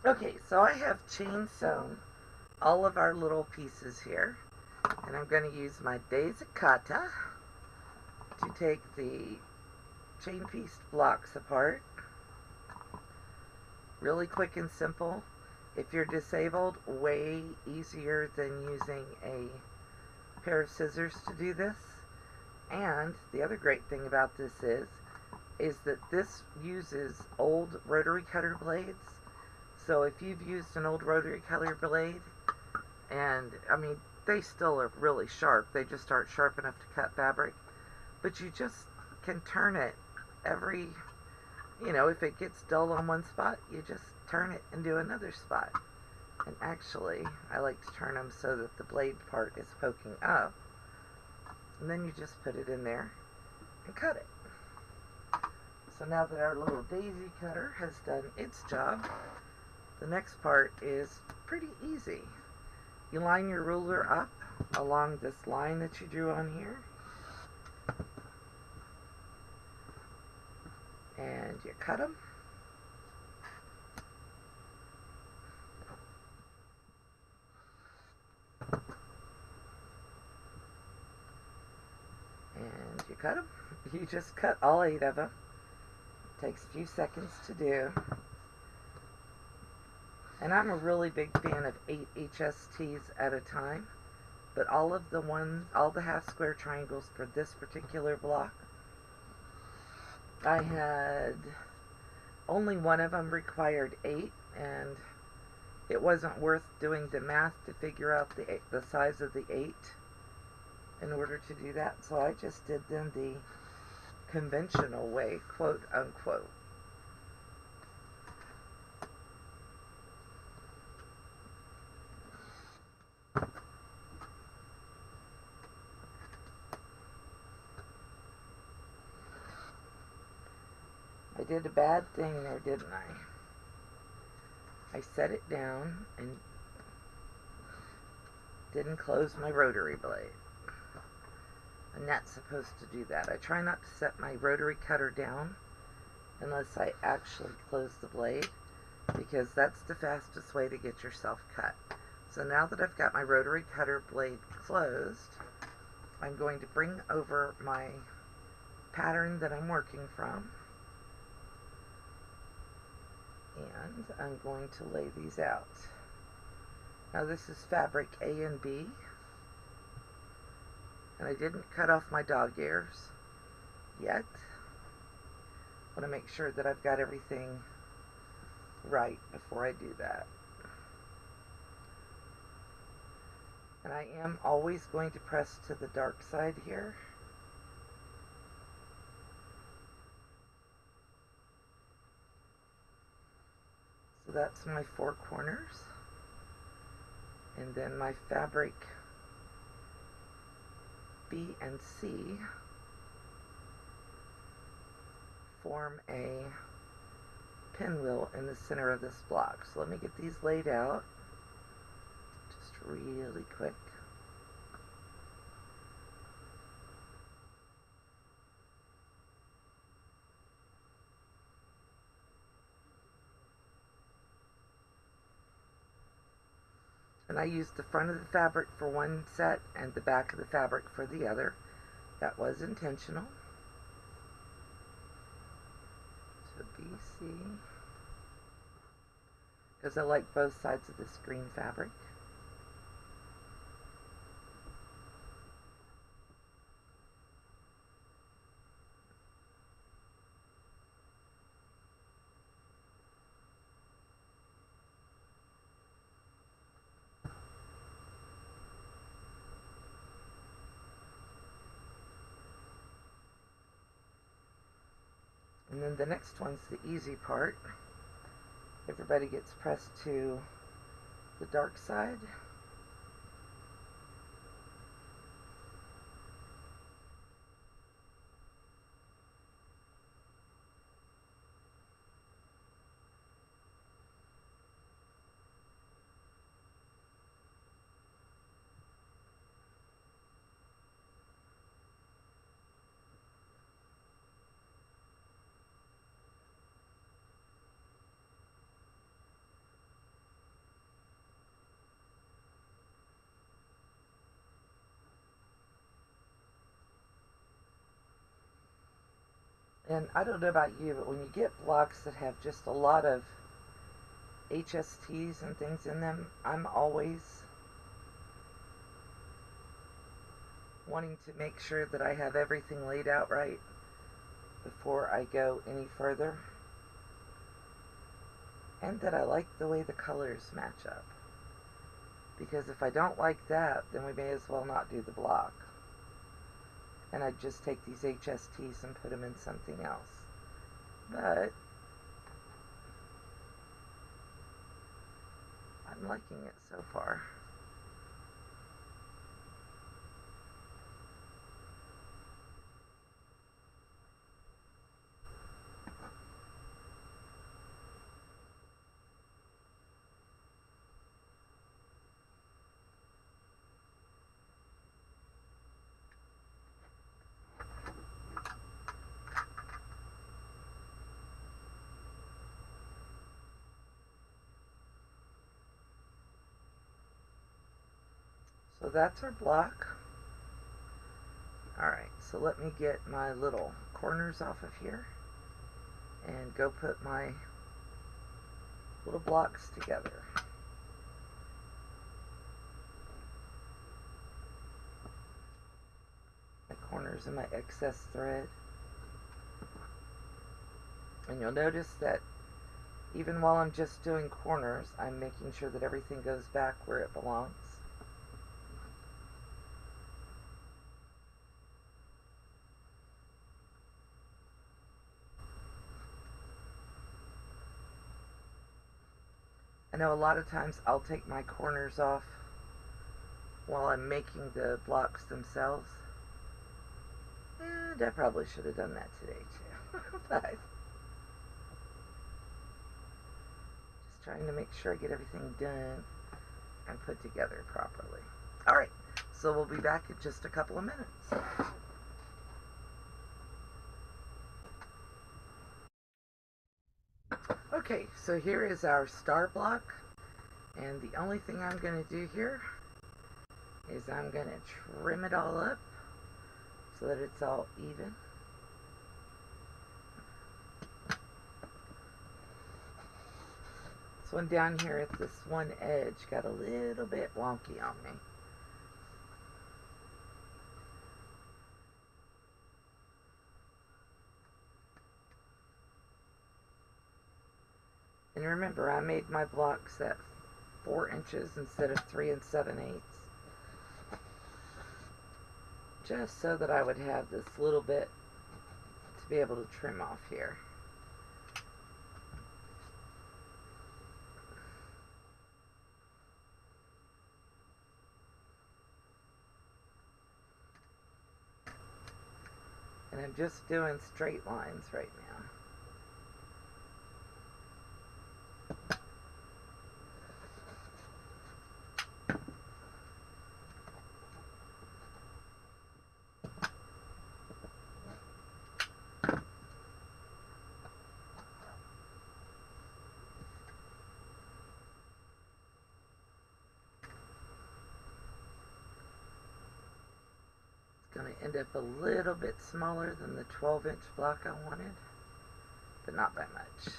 Okay, so I have chain sewn all of our little pieces here, and I'm going to use my Daisakata to take the chain piece blocks apart. Really quick and simple. If you're disabled, way easier than using a pair of scissors to do this. And the other great thing about this is that this uses old rotary cutter blades. So if you've used an old rotary cutter blade, and I mean, they still are really sharp, they just aren't sharp enough to cut fabric, but you just can turn it every, if it gets dull on one spot, you just turn it and do another spot. And actually, I like to turn them so that the blade part is poking up, and then you just put it in there and cut it. So now that our little daisy cutter has done its job, the next part is pretty easy. You line your ruler up along this line that you drew on here, and you cut them. And you cut them. You just cut all 8 of them. It takes a few seconds to do. And I'm a really big fan of 8 HSTs at a time, but all the half square triangles for this particular block, I had only one of them required 8, and it wasn't worth doing the math to figure out the size of the 8 in order to do that, so I just did them the conventional way, quote unquote. I did a bad thing there, didn't I? I set it down and didn't close my rotary blade. I'm not supposed to do that. I try not to set my rotary cutter down unless I actually close the blade, because that's the fastest way to get yourself cut. So now that I've got my rotary cutter blade closed, I'm going to bring over my pattern that I'm working from, and I'm going to lay these out. Now this is fabric A and B, and I didn't cut off my dog ears yet. I want to make sure that I've got everything right before I do that. And I am always going to press to the dark side here. So that's my 4 corners. And then my fabric B and C form a pinwheel in the center of this block. So let me get these laid out just really quick. And I used the front of the fabric for one set and the back of the fabric for the other. That was intentional. So BC, because I like both sides of this green fabric. And then the next one's the easy part. Everybody gets pressed to the dark side. And I don't know about you, but when you get blocks that have just a lot of HSTs and things in them, I'm always wanting to make sure that I have everything laid out right before I go any further, and that I like the way the colors match up, because if I don't like that, then we may as well not do the block, and I'd just take these HSTs and put them in something else. But I'm liking it so far. So that's our block. Alright, so let me get my little corners off of here and go put my little blocks together. My corners and my excess thread. And you'll notice that even while I'm just doing corners, I'm making sure that everything goes back where it belongs. I know a lot of times I'll take my corners off while I'm making the blocks themselves. And I probably should have done that today too. But just trying to make sure I get everything done and put together properly. Alright, so we'll be back in just a couple of minutes. Okay, so here is our star block, and the only thing I'm going to do here is I'm going to trim it all up so that it's all even. This one down here at this one edge got a little bit wonky on me. And remember, I made my blocks at 4 inches instead of 3 7/8, just so that I would have this little bit to be able to trim off here. And I'm just doing straight lines right now. Going to end up a little bit smaller than the 12-inch block I wanted, but not by much.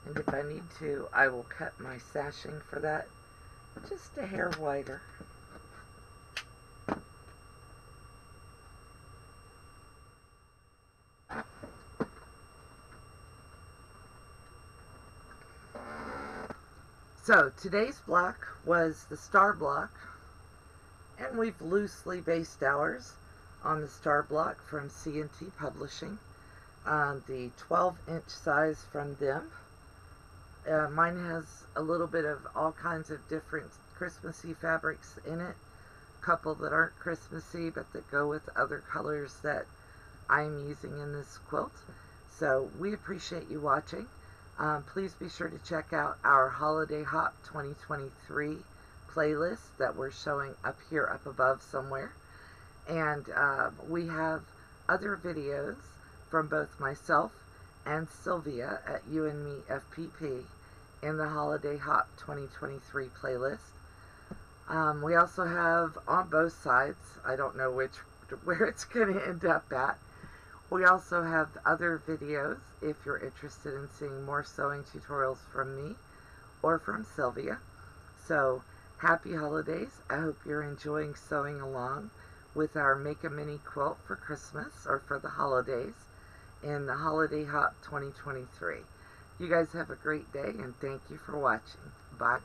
And if I need to, I will cut my sashing for that just a hair wider. So today's block was the star block, and we've loosely based ours on the star block from C&T Publishing, the 12-inch size from them. Mine has a little bit of all kinds of different Christmassy fabrics in it, a couple that aren't Christmassy but that go with other colors that I'm using in this quilt. So we appreciate you watching. Please be sure to check out our Holiday Hop 2023 playlist that we're showing up here up above somewhere. And we have other videos from both myself and Sylvia at You and Me FPP in the Holiday Hop 2023 playlist. We also have on both sides, I don't know which where it's going to end up at. We also have other videos if you're interested in seeing more sewing tutorials from me or from Sylvia. So happy holidays. I hope you're enjoying sewing along with our Make a Mini Quilt for Christmas or for the holidays in the Holiday Hop 2023. You guys have a great day, and thank you for watching. Bye.